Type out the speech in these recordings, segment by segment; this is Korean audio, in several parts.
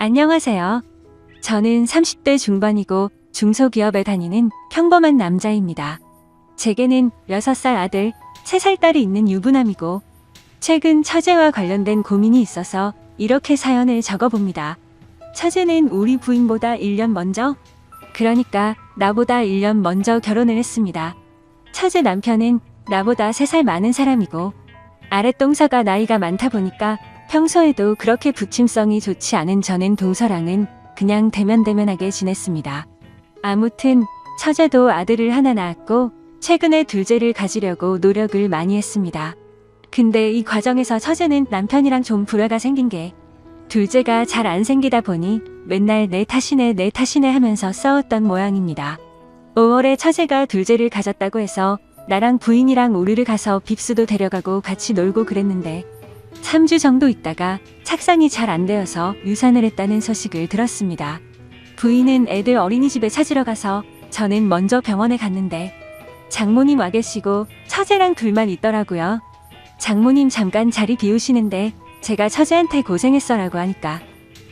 안녕하세요. 저는 30대 중반이고 중소기업에 다니는 평범한 남자입니다. 제게는 6살 아들, 3살 딸이 있는 유부남이고 최근 처제와 관련된 고민이 있어서 이렇게 사연을 적어봅니다. 처제는 우리 부인보다 1년 먼저, 그러니까 나보다 1년 먼저 결혼을 했습니다. 처제 남편은 나보다 3살 많은 사람이고 아랫동서가 나이가 많다 보니까 평소에도 그렇게 부침성이 좋지 않은 저는 동서랑은 그냥 대면대면하게 지냈습니다. 아무튼 처제도 아들을 하나 낳았고 최근에 둘째를 가지려고 노력을 많이 했습니다. 근데 이 과정에서 처제는 남편이랑 좀 불화가 생긴 게 둘째가 잘 안 생기다 보니 맨날 내 탓이네 하면서 싸웠던 모양입니다. 5월에 처제가 둘째를 가졌다고 해서 나랑 부인이랑 우르르 가서 빕스도 데려가고 같이 놀고 그랬는데 3주 정도 있다가 착상이 잘 안 되어서 유산을 했다는 소식을 들었습니다. 부인은 애들 어린이집에 찾으러 가서 저는 먼저 병원에 갔는데 장모님 와 계시고 처제랑 둘만 있더라고요. 장모님 잠깐 자리 비우시는데 제가 처제한테 고생했어라고 하니까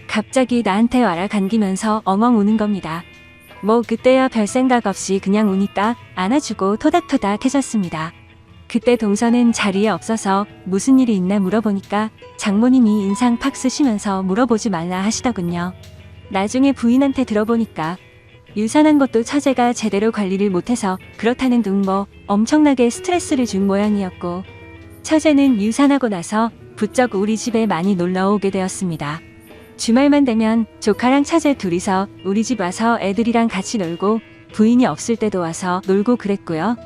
갑자기 나한테 와라 감기면서 엉엉 우는 겁니다. 뭐 그때야 별 생각 없이 그냥 우니까 안아주고 토닥토닥 해줬습니다. 그때 동서는 자리에 없어서 무슨 일이 있나 물어보니까 장모님이 인상 팍 쓰시면서 물어보지 말라 하시더군요. 나중에 부인한테 들어보니까 유산한 것도 처제가 제대로 관리를 못해서 그렇다는 둥 뭐 엄청나게 스트레스를 준 모양이었고 처제는 유산하고 나서 부쩍 우리 집에 많이 놀러 오게 되었습니다. 주말만 되면 조카랑 처제 둘이서 우리 집 와서 애들이랑 같이 놀고 부인이 없을 때도 와서 놀고 그랬고요.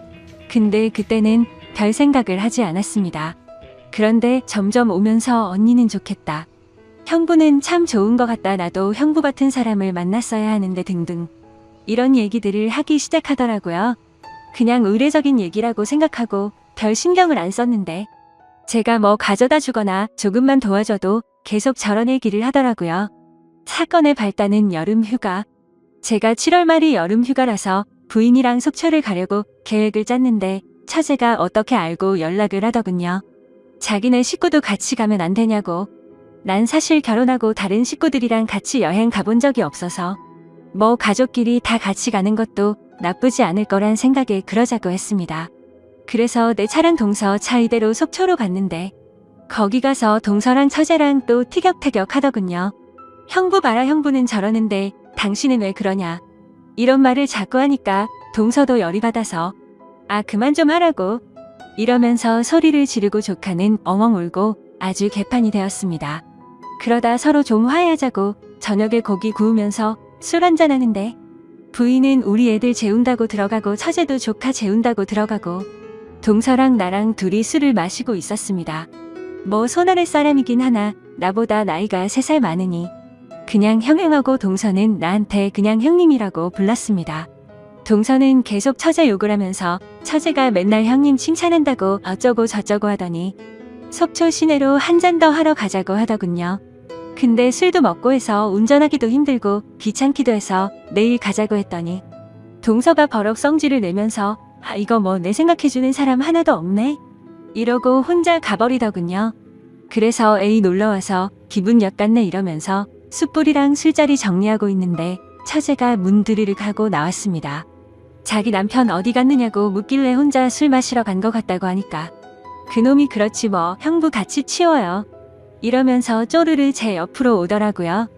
근데 그때는 별 생각을 하지 않았습니다. 그런데 점점 오면서 언니는 좋겠다. 형부는 참 좋은 것 같다. 나도 형부 같은 사람을 만났어야 하는데 등등. 이런 얘기들을 하기 시작하더라고요. 그냥 의례적인 얘기라고 생각하고 별 신경을 안 썼는데 제가 뭐 가져다 주거나 조금만 도와줘도 계속 저런 얘기를 하더라고요. 사건의 발단은 여름 휴가. 제가 7월 말이 여름 휴가라서 부인이랑 속초를 가려고 계획을 짰는데 처제가 어떻게 알고 연락을 하더군요. 자기네 식구도 같이 가면 안 되냐고. 난 사실 결혼하고 다른 식구들이랑 같이 여행 가본 적이 없어서 뭐 가족끼리 다 같이 가는 것도 나쁘지 않을 거란 생각에 그러자고 했습니다. 그래서 내 차랑 동서 차 이대로 속초로 갔는데 거기 가서 동서랑 처제랑 또 티격태격 하더군요. 형부 봐라 형부는 저러는데 당신은 왜 그러냐. 이런 말을 자꾸 하니까 동서도 열이 받아서 아 그만 좀 하라고 이러면서 소리를 지르고 조카는 엉엉 울고 아주 개판이 되었습니다. 그러다 서로 좀 화해하자고 저녁에 고기 구우면서 술 한잔 하는데 부인은 우리 애들 재운다고 들어가고 처제도 조카 재운다고 들어가고 동서랑 나랑 둘이 술을 마시고 있었습니다. 뭐 손아래 사람이긴 하나 나보다 나이가 3살 많으니 그냥 형형하고 동서는 나한테 그냥 형님이라고 불렀습니다. 동서는 계속 처제 욕을 하면서 처제가 맨날 형님 칭찬한다고 어쩌고 저쩌고 하더니 속초 시내로 한 잔 더 하러 가자고 하더군요. 근데 술도 먹고 해서 운전하기도 힘들고 귀찮기도 해서 내일 가자고 했더니 동서가 버럭 성질을 내면서 아 이거 뭐 내 생각해주는 사람 하나도 없네? 이러고 혼자 가버리더군요. 그래서 에이 놀러와서 기분 엿갔네 이러면서 숯불이랑 술자리 정리하고 있는데 처제가 문 드르륵 하고 나왔습니다. 자기 남편 어디 갔느냐고 묻길래 혼자 술 마시러 간 것 같다고 하니까 그놈이 그렇지 뭐 형부 같이 치워요. 이러면서 쪼르르 제 옆으로 오더라고요.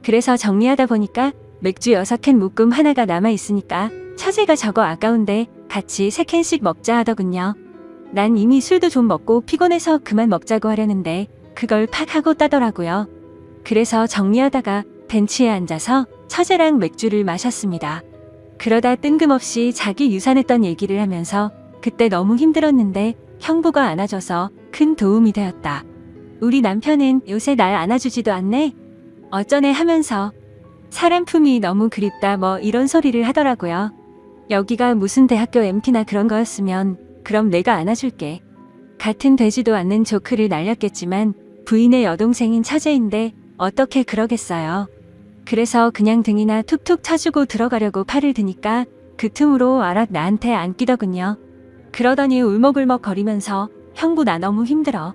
그래서 정리하다 보니까 맥주 6캔 묶음 하나가 남아있으니까 처제가 저거 아까운데 같이 3캔씩 먹자 하더군요. 난 이미 술도 좀 먹고 피곤해서 그만 먹자고 하려는데 그걸 팍 하고 따더라고요. 그래서 정리하다가 벤치에 앉아서 처제랑 맥주를 마셨습니다. 그러다 뜬금없이 자기 유산했던 얘기를 하면서 그때 너무 힘들었는데 형부가 안아줘서 큰 도움이 되었다. 우리 남편은 요새 날 안아주지도 않네? 어쩌네 하면서 사람 품이 너무 그립다 뭐 이런 소리를 하더라고요. 여기가 무슨 대학교 MT나 그런 거였으면 그럼 내가 안아줄게. 같은 되지도 않는 조크를 날렸겠지만 부인의 여동생인 처제인데 어떻게 그러겠어요. 그래서 그냥 등이나 툭툭 쳐주고 들어가려고 팔을 드니까 그 틈으로 알아 나한테 안기더군요. 그러더니 울먹울먹 거리면서 형부 나 너무 힘들어.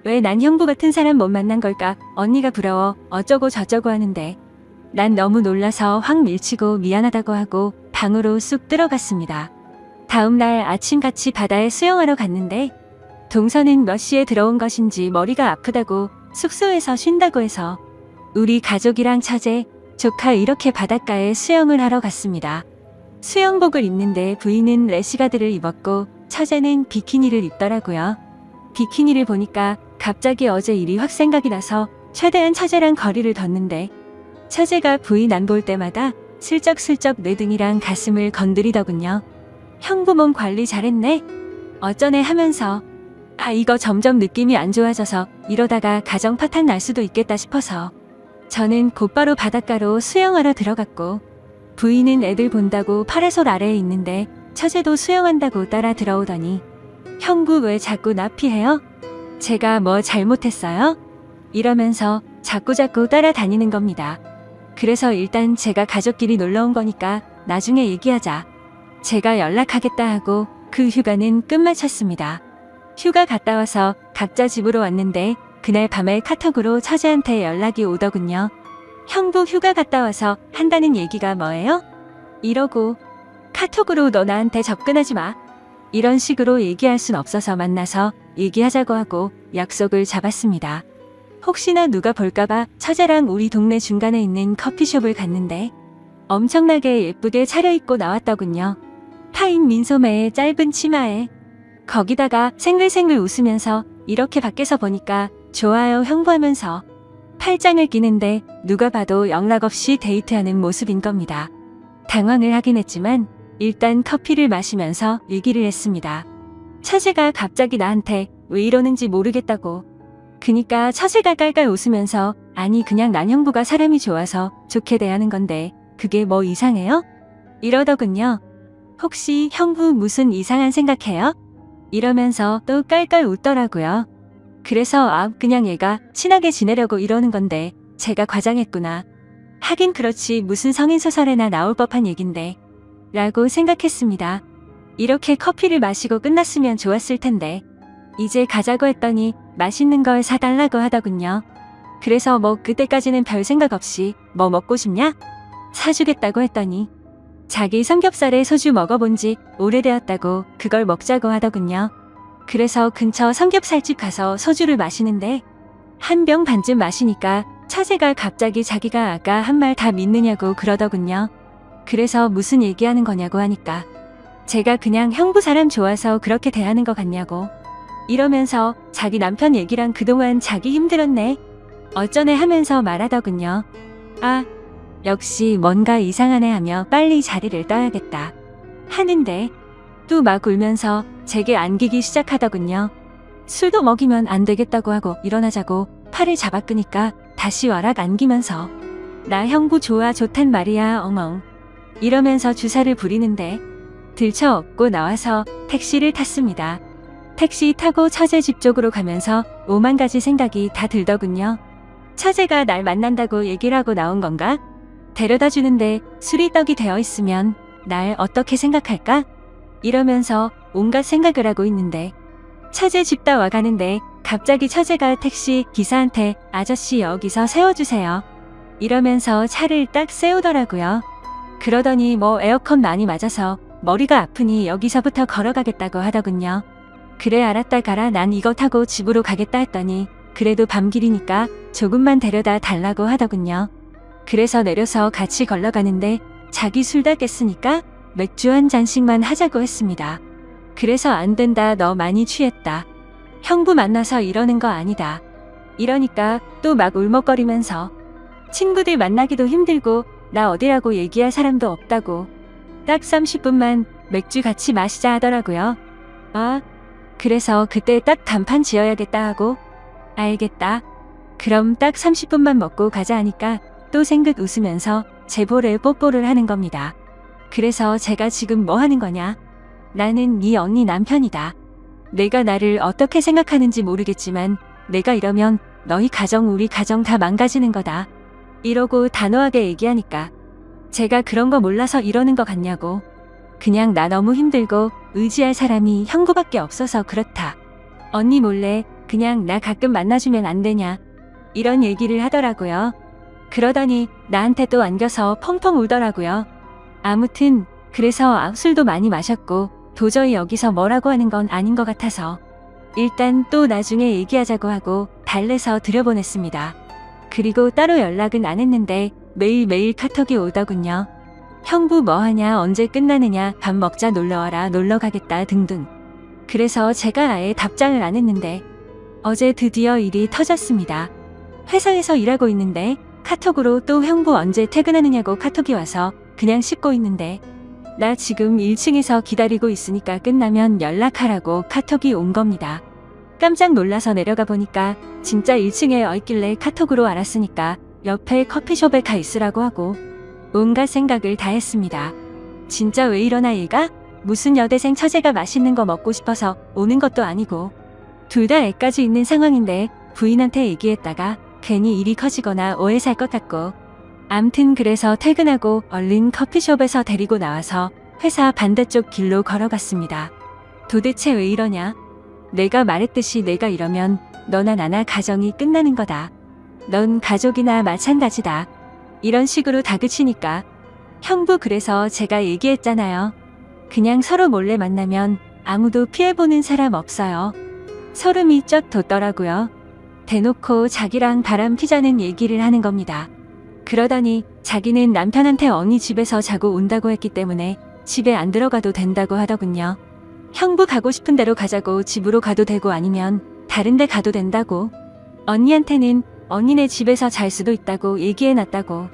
왜 난 형부 같은 사람 못 만난 걸까? 언니가 부러워 어쩌고 저쩌고 하는데 난 너무 놀라서 확 밀치고 미안하다고 하고 방으로 쑥 들어갔습니다. 다음 날 아침 같이 바다에 수영하러 갔는데 동서는 몇 시에 들어온 것인지 머리가 아프다고 숙소에서 쉰다고 해서 우리 가족이랑 처제, 조카 이렇게 바닷가에 수영을 하러 갔습니다. 수영복을 입는데 부인은 래시가드를 입었고 처제는 비키니를 입더라고요. 비키니를 보니까 갑자기 어제 일이 확 생각이 나서 최대한 처제랑 거리를 뒀는데 처제가 부인 안 볼 때마다 슬쩍슬쩍 내 등이랑 가슴을 건드리더군요. 형부 몸 관리 잘했네? 어쩌네 하면서 이거 점점 느낌이 안 좋아져서 이러다가 가정 파탄 날 수도 있겠다 싶어서 저는 곧바로 바닷가로 수영하러 들어갔고 부인은 애들 본다고 파라솔 아래에 있는데 처제도 수영한다고 따라 들어오더니 형부 왜 자꾸 나 피해요? 제가 뭐 잘못했어요? 이러면서 자꾸자꾸 따라다니는 겁니다. 그래서 일단 제가 가족끼리 놀러 온 거니까 나중에 얘기하자. 제가 연락하겠다 하고 그 휴가는 끝마쳤습니다. 휴가 갔다 와서 각자 집으로 왔는데 그날 밤에 카톡으로 처제한테 연락이 오더군요. 형부 휴가 갔다 와서 한다는 얘기가 뭐예요? 이러고 카톡으로 너 나한테 접근하지 마. 이런 식으로 얘기할 순 없어서 만나서 얘기하자고 하고 약속을 잡았습니다. 혹시나 누가 볼까봐 처제랑 우리 동네 중간에 있는 커피숍을 갔는데 엄청나게 예쁘게 차려입고 나왔더군요. 파인 민소매에 짧은 치마에 거기다가 생글생글 웃으면서 이렇게 밖에서 보니까 좋아요 형부 하면서 팔짱을 끼는데 누가 봐도 영락없이 데이트하는 모습인 겁니다. 당황을 하긴 했지만 일단 커피를 마시면서 얘기를 했습니다. 처제가 갑자기 나한테 왜 이러는지 모르겠다고. 그니까 처제가 깔깔 웃으면서 아니 그냥 난 형부가 사람이 좋아서 좋게 대하는 건데 그게 뭐 이상해요? 이러더군요. 혹시 형부 무슨 이상한 생각해요? 이러면서 또 깔깔 웃더라고요. 그래서 그냥 얘가 친하게 지내려고 이러는 건데 제가 과장했구나. 하긴 그렇지 무슨 성인소설에나 나올 법한 얘긴데 라고 생각했습니다. 이렇게 커피를 마시고 끝났으면 좋았을 텐데 이제 가자고 했더니 맛있는 걸 사달라고 하더군요. 그래서 뭐 그때까지는 별 생각 없이 뭐 먹고 싶냐? 사주겠다고 했더니 자기 삼겹살에 소주 먹어본 지 오래되었다고 그걸 먹자고 하더군요. 그래서 근처 삼겹살집 가서 소주를 마시는데 한 병 반쯤 마시니까 처제가 갑자기 자기가 아까 한 말 다 믿느냐고 그러더군요. 그래서 무슨 얘기하는 거냐고 하니까 제가 그냥 형부 사람 좋아서 그렇게 대하는 것 같냐고 이러면서 자기 남편 얘기랑 그동안 자기 힘들었네 어쩌네 하면서 말하더군요. 역시 뭔가 이상하네 하며 빨리 자리를 떠야겠다 하는데 또 막 울면서 제게 안기기 시작하더군요. 술도 먹이면 안 되겠다고 하고 일어나자고 팔을 잡아 끄니까 다시 와락 안기면서 나 형부 좋단 말이야 엉엉 이러면서 주사를 부리는데 들쳐 업고 나와서 택시를 탔습니다. 택시 타고 처제 집 쪽으로 가면서 오만 가지 생각이 다 들더군요. 처제가 날 만난다고 얘기를 하고 나온 건가? 데려다 주는데 술이 떡이 되어 있으면 날 어떻게 생각할까? 이러면서 온갖 생각을 하고 있는데 처제 집 다 와가는데 갑자기 처제가 택시 기사한테 아저씨 여기서 세워주세요 이러면서 차를 딱 세우더라고요. 그러더니 뭐 에어컨 많이 맞아서 머리가 아프니 여기서부터 걸어가겠다고 하더군요. 그래 알았다 가라 난 이거 타고 집으로 가겠다 했더니 그래도 밤길이니까 조금만 데려다 달라고 하더군요. 그래서 내려서 같이 걸러가는데 자기 술 다 깼으니까 맥주 한 잔씩만 하자고 했습니다. 그래서 안 된다 너 많이 취했다. 형부 만나서 이러는 거 아니다. 이러니까 또 막 울먹거리면서 친구들 만나기도 힘들고 나 어디라고 얘기할 사람도 없다고 딱 30분만 맥주 같이 마시자 하더라고요. 그래서 그때 딱 단판 지어야겠다 하고 알겠다. 그럼 딱 30분만 먹고 가자 하니까 또 생긋 웃으면서 제 볼에 뽀뽀를 하는 겁니다. 그래서 제가 지금 뭐 하는 거냐? 나는 네 언니 남편이다. 내가 나를 어떻게 생각하는지 모르겠지만 내가 이러면 너희 가정 우리 가정 다 망가지는 거다. 이러고 단호하게 얘기하니까 제가 그런 거 몰라서 이러는 거 같냐고. 그냥 나 너무 힘들고 의지할 사람이 형부밖에 없어서 그렇다. 언니 몰래 그냥 나 가끔 만나주면 안 되냐. 이런 얘기를 하더라고요. 그러더니 나한테 또 안겨서 펑펑 울더라고요. 아무튼 그래서 술도 많이 마셨고 도저히 여기서 뭐라고 하는 건 아닌 것 같아서 일단 또 나중에 얘기하자고 하고 달래서 들여보냈습니다. 그리고 따로 연락은 안 했는데 매일매일 카톡이 오더군요. 형부 뭐하냐, 언제 끝나느냐, 밥 먹자, 놀러와라, 놀러가겠다 등등. 그래서 제가 아예 답장을 안 했는데 어제 드디어 일이 터졌습니다. 회사에서 일하고 있는데 카톡으로 또 형부 언제 퇴근하느냐고 카톡이 와서 그냥 씻고 있는데 나 지금 1층에서 기다리고 있으니까 끝나면 연락하라고 카톡이 온 겁니다. 깜짝 놀라서 내려가 보니까 진짜 1층에 있길래 카톡으로 알았으니까 옆에 커피숍에 가 있으라고 하고 온갖 생각을 다 했습니다. 진짜 왜 이러나 얘가? 무슨 여대생 처제가 맛있는 거 먹고 싶어서 오는 것도 아니고 둘 다 애까지 있는 상황인데 부인한테 얘기했다가 괜히 일이 커지거나 오해 살 것 같고 암튼 그래서 퇴근하고 얼른 커피숍에서 데리고 나와서 회사 반대쪽 길로 걸어갔습니다. 도대체 왜 이러냐? 내가 말했듯이 내가 이러면 너나 나나 가정이 끝나는 거다. 넌 가족이나 마찬가지다. 이런 식으로 다그치니까 형부 그래서 제가 얘기했잖아요. 그냥 서로 몰래 만나면 아무도 피해보는 사람 없어요. 소름이 쫙 돋더라고요. 대놓고 자기랑 바람 피자는 얘기를 하는 겁니다. 그러더니 자기는 남편한테 언니 집에서 자고 온다고 했기 때문에 집에 안 들어가도 된다고 하더군요. 형부 가고 싶은 대로 가자고 집으로 가도 되고 아니면 다른 데 가도 된다고. 언니한테는 언니네 집에서 잘 수도 있다고 얘기해놨다고.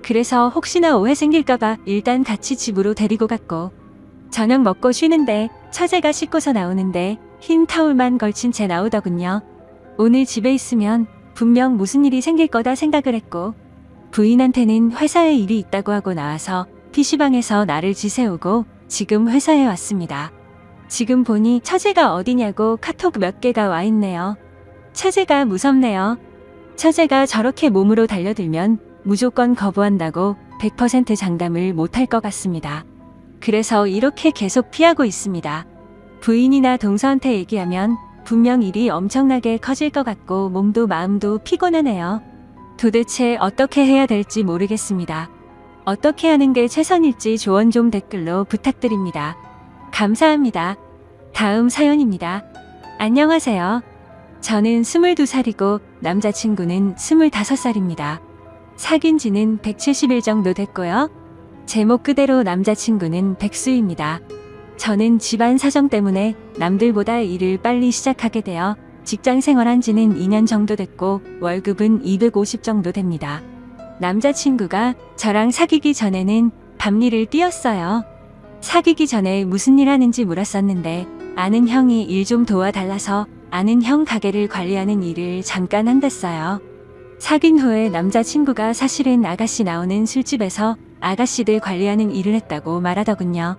그래서 혹시나 오해 생길까봐 일단 같이 집으로 데리고 갔고 저녁 먹고 쉬는데 처제가 씻고서 나오는데 흰 타올만 걸친 채 나오더군요. 오늘 집에 있으면 분명 무슨 일이 생길 거다 생각을 했고 부인한테는 회사에 일이 있다고 하고 나와서 PC방에서 나를 지새우고 지금 회사에 왔습니다. 지금 보니 처제가 어디냐고 카톡 몇 개가 와 있네요. 처제가 무섭네요. 처제가 저렇게 몸으로 달려들면 무조건 거부한다고 100% 장담을 못할 것 같습니다. 그래서 이렇게 계속 피하고 있습니다. 부인이나 동서한테 얘기하면 분명 일이 엄청나게 커질 것 같고 몸도 마음도 피곤하네요. 도대체 어떻게 해야 될지 모르겠습니다. 어떻게 하는 게 최선일지 조언 좀 댓글로 부탁드립니다. 감사합니다. 다음 사연입니다. 안녕하세요. 저는 22살이고 남자친구는 25살입니다. 사귄 지는 170일 정도 됐고요. 제목 그대로 남자친구는 백수입니다. 저는 집안 사정 때문에 남들보다 일을 빨리 시작하게 되어 직장 생활한 지는 2년 정도 됐고 월급은 250 정도 됩니다. 남자친구가 저랑 사귀기 전에는 밤일을 뛰었어요. 사귀기 전에 무슨 일 하는지 물었었는데 아는 형이 일 좀 도와달라서 아는 형 가게를 관리하는 일을 잠깐 한댔어요. 사귄 후에 남자친구가 사실은 아가씨 나오는 술집에서 아가씨들 관리하는 일을 했다고 말하더군요.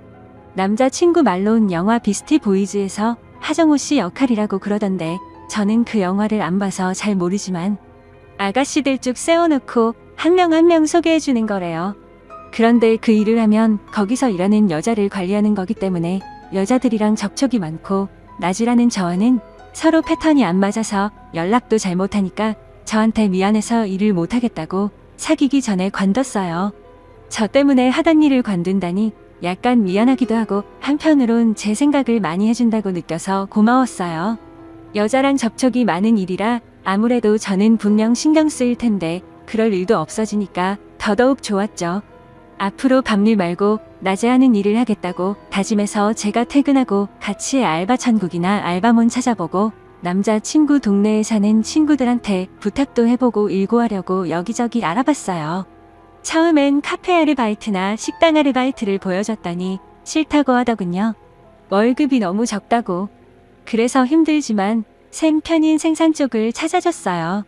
남자친구 말로는 영화 비스티 보이즈에서 하정우 씨 역할이라고 그러던데 저는 그 영화를 안 봐서 잘 모르지만 아가씨들 쭉 세워놓고 한 명 한 명 소개해주는 거래요. 그런데 그 일을 하면 거기서 일하는 여자를 관리하는 거기 때문에 여자들이랑 접촉이 많고 낮이라는 저와는 서로 패턴이 안 맞아서 연락도 잘 못하니까 저한테 미안해서 일을 못하겠다고 사귀기 전에 관뒀어요. 저 때문에 하던 일을 관둔다니 약간 미안하기도 하고 한편으론 제 생각을 많이 해준다고 느껴서 고마웠어요. 여자랑 접촉이 많은 일이라 아무래도 저는 분명 신경 쓰일 텐데 그럴 일도 없어지니까 더더욱 좋았죠. 앞으로 밤일 말고 낮에 하는 일을 하겠다고 다짐해서 제가 퇴근하고 같이 알바 천국이나 알바몬 찾아보고 남자친구 동네에 사는 친구들한테 부탁도 해보고 일구하려고 여기저기 알아봤어요. 처음엔 카페 아르바이트나 식당 아르바이트를 보여줬더니 싫다고 하더군요. 월급이 너무 적다고. 그래서 힘들지만 샘 편인 생산 쪽을 찾아줬어요.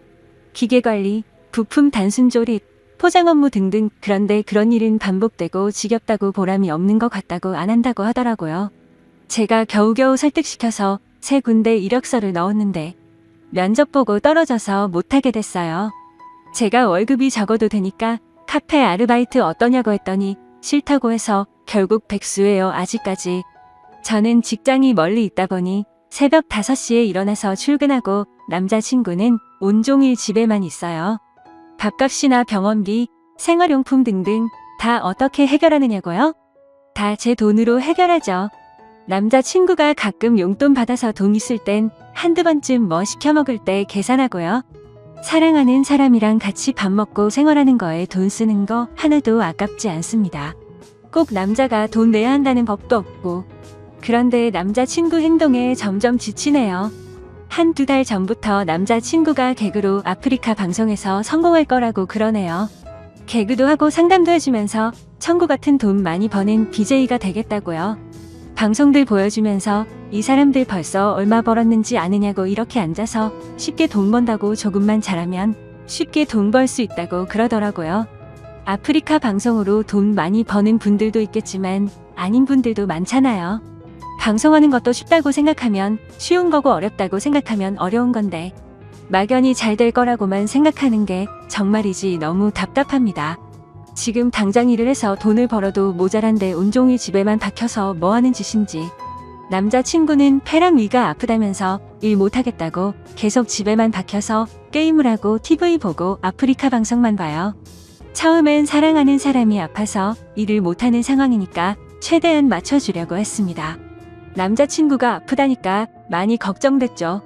기계관리, 부품 단순 조립, 포장 업무 등등. 그런데 그런 일은 반복되고 지겹다고 보람이 없는 것 같다고 안 한다고 하더라고요. 제가 겨우겨우 설득시켜서 3군데 이력서를 넣었는데 면접 보고 떨어져서 못하게 됐어요. 제가 월급이 적어도 되니까 카페 아르바이트 어떠냐고 했더니 싫다고 해서 결국 백수예요. 아직까지. 저는 직장이 멀리 있다 보니 새벽 5시에 일어나서 출근하고 남자친구는 온종일 집에만 있어요. 밥값이나 병원비, 생활용품 등등 다 어떻게 해결하느냐고요? 다 제 돈으로 해결하죠. 남자친구가 가끔 용돈 받아서 돈 있을 땐 한두 번쯤 뭐 시켜 먹을 때 계산하고요. 사랑하는 사람이랑 같이 밥 먹고 생활하는 거에 돈 쓰는 거 하나도 아깝지 않습니다. 꼭 남자가 돈 내야 한다는 법도 없고. 그런데 남자친구 행동에 점점 지치네요. 한두 달 전부터 남자친구가 개그로 아프리카 방송에서 성공할 거라고 그러네요. 개그도 하고 상담도 해주면서 천국 같은 돈 많이 버는 BJ가 되겠다고요. 방송들 보여주면서 이 사람들 벌써 얼마 벌었는지 아느냐고 이렇게 앉아서 쉽게 돈 번다고 조금만 잘하면 쉽게 돈 벌 수 있다고 그러더라고요. 아프리카 방송으로 돈 많이 버는 분들도 있겠지만 아닌 분들도 많잖아요. 방송하는 것도 쉽다고 생각하면 쉬운 거고 어렵다고 생각하면 어려운 건데 막연히 잘 될 거라고만 생각하는 게 정말이지 너무 답답합니다. 지금 당장 일을 해서 돈을 벌어도 모자란데 온종일 집에만 박혀서 뭐 하는 짓인지. 남자친구는 폐랑 위가 아프다면서 일 못하겠다고 계속 집에만 박혀서 게임을 하고 TV 보고 아프리카 방송만 봐요. 처음엔 사랑하는 사람이 아파서 일을 못하는 상황이니까 최대한 맞춰주려고 했습니다. 남자친구가 아프다니까 많이 걱정됐죠.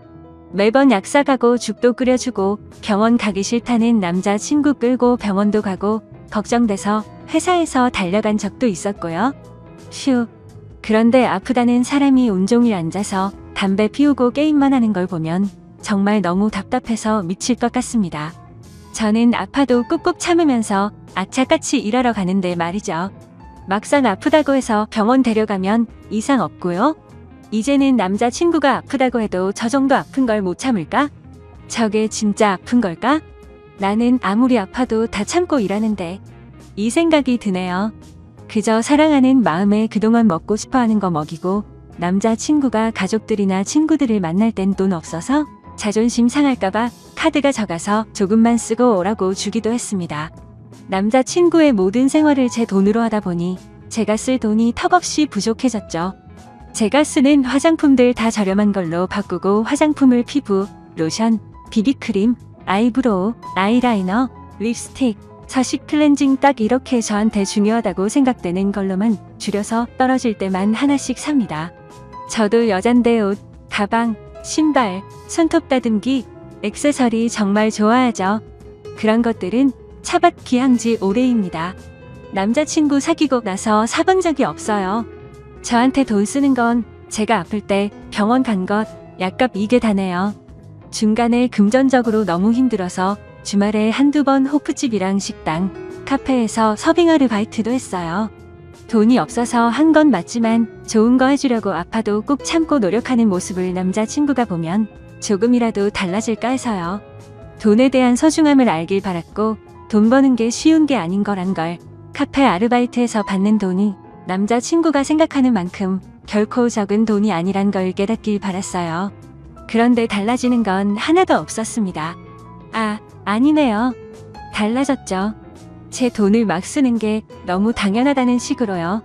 매번 약 사가고 죽도 끓여주고 병원 가기 싫다는 남자친구 끌고 병원도 가고 걱정돼서 회사에서 달려간 적도 있었고요. 휴. 그런데 아프다는 사람이 온종일 앉아서 담배 피우고 게임만 하는 걸 보면 정말 너무 답답해서 미칠 것 같습니다. 저는 아파도 꾹꾹 참으면서 악착같이 일하러 가는데 말이죠. 막상 아프다고 해서 병원 데려가면 이상 없고요. 이제는 남자친구가 아프다고 해도 저 정도 아픈 걸 못 참을까? 저게 진짜 아픈 걸까? 나는 아무리 아파도 다 참고 일하는데 이 생각이 드네요. 그저 사랑하는 마음에 그동안 먹고 싶어하는 거 먹이고 남자친구가 가족들이나 친구들을 만날 땐 돈 없어서 자존심 상할까봐 카드가 적어서 조금만 쓰고 오라고 주기도 했습니다. 남자친구의 모든 생활을 제 돈으로 하다 보니 제가 쓸 돈이 턱없이 부족해졌죠. 제가 쓰는 화장품들 다 저렴한 걸로 바꾸고 화장품을 피부, 로션, 비비크림, 아이브로우, 아이라이너, 립스틱, 서식 클렌징 딱 이렇게 저한테 중요하다고 생각되는 걸로만 줄여서 떨어질 때만 하나씩 삽니다. 저도 여잔데 옷, 가방, 신발, 손톱 다듬기, 액세서리 정말 좋아하죠. 그런 것들은 차밭 기항지 오래입니다. 남자친구 사귀고 나서 사본 적이 없어요. 저한테 돈 쓰는 건 제가 아플 때 병원 간 것, 약값 이게 다네요. 중간에 금전적으로 너무 힘들어서 주말에 한두 번 호프집이랑 식당, 카페에서 서빙 아르바이트도 했어요. 돈이 없어서 한 건 맞지만 좋은 거 해주려고 아파도 꾹 참고 노력하는 모습을 남자친구가 보면 조금이라도 달라질까 해서요. 돈에 대한 소중함을 알길 바랐고 돈 버는 게 쉬운 게 아닌 거란 걸 카페 아르바이트에서 받는 돈이 남자친구가 생각하는 만큼 결코 적은 돈이 아니란 걸 깨닫길 바랐어요. 그런데 달라지는 건 하나도 없었습니다. 아니네요. 달라졌죠. 제 돈을 막 쓰는 게 너무 당연하다는 식으로요.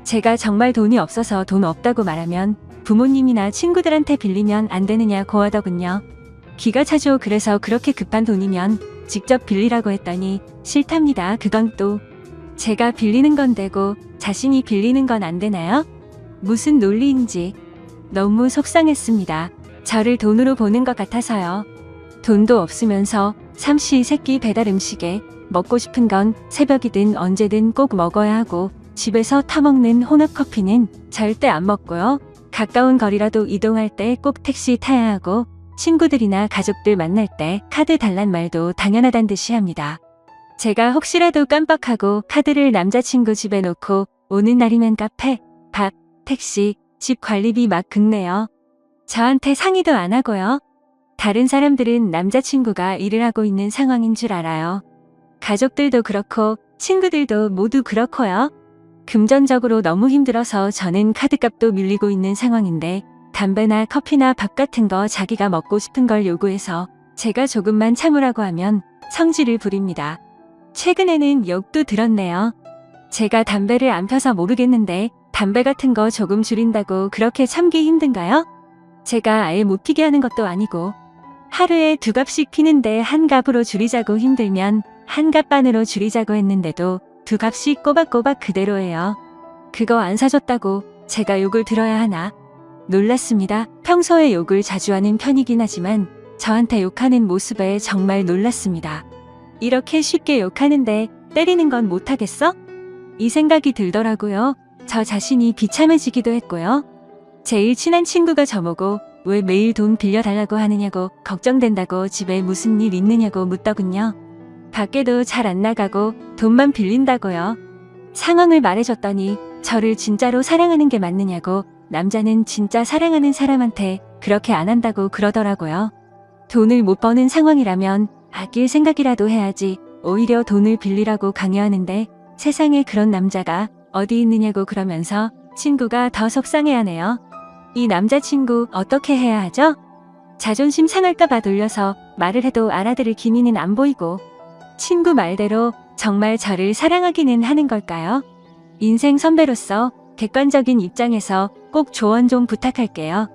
제가 정말 돈이 없어서 돈 없다고 말하면 부모님이나 친구들한테 빌리면 안 되느냐고 하더군요. 기가 차죠. 그래서 그렇게 급한 돈이면 직접 빌리라고 했더니 싫답니다. 그건 또 제가 빌리는 건 되고 자신이 빌리는 건 안 되나요? 무슨 논리인지 너무 속상했습니다. 저를 돈으로 보는 것 같아서요. 돈도 없으면서 삼시세끼 배달 음식에 먹고 싶은 건 새벽이든 언제든 꼭 먹어야 하고 집에서 타먹는 혼합커피는 절대 안 먹고요. 가까운 거리라도 이동할 때 꼭 택시 타야 하고 친구들이나 가족들 만날 때 카드 달란 말도 당연하단 듯이 합니다. 제가 혹시라도 깜빡하고 카드를 남자친구 집에 놓고 오는 날이면 카페, 밥, 택시, 집 관리비 막 긁네요. 저한테 상의도 안 하고요. 다른 사람들은 남자친구가 일을 하고 있는 상황인 줄 알아요. 가족들도 그렇고 친구들도 모두 그렇고요. 금전적으로 너무 힘들어서 저는 카드값도 밀리고 있는 상황인데 담배나 커피나 밥 같은 거 자기가 먹고 싶은 걸 요구해서 제가 조금만 참으라고 하면 성질을 부립니다. 최근에는 욕도 들었네요. 제가 담배를 안 펴서 모르겠는데 담배 같은 거 조금 줄인다고 그렇게 참기 힘든가요? 제가 아예 못 피게 하는 것도 아니고 하루에 2갑씩 피는데 1갑으로 줄이자고 힘들면 1갑 반으로 줄이자고 했는데도 2갑씩 꼬박꼬박 그대로예요. 그거 안 사줬다고 제가 욕을 들어야 하나? 놀랐습니다. 평소에 욕을 자주 하는 편이긴 하지만 저한테 욕하는 모습에 정말 놀랐습니다. 이렇게 쉽게 욕하는데 때리는 건 못하겠어? 이 생각이 들더라고요. 저 자신이 비참해지기도 했고요. 제일 친한 친구가 저보고 왜 매일 돈 빌려달라고 하느냐고 걱정된다고 집에 무슨 일 있느냐고 묻더군요. 밖에도 잘 안 나가고 돈만 빌린다고요. 상황을 말해줬더니 저를 진짜로 사랑하는 게 맞느냐고 남자는 진짜 사랑하는 사람한테 그렇게 안 한다고 그러더라고요. 돈을 못 버는 상황이라면 아낄 생각이라도 해야지 오히려 돈을 빌리라고 강요하는데 세상에 그런 남자가 어디 있느냐고 그러면서 친구가 더 속상해하네요. 이 남자친구 어떻게 해야 하죠? 자존심 상할까봐 돌려서 말을 해도 알아들을 기미는 안 보이고 친구 말대로 정말 저를 사랑하기는 하는 걸까요? 인생 선배로서 객관적인 입장에서 꼭 조언 좀 부탁할게요.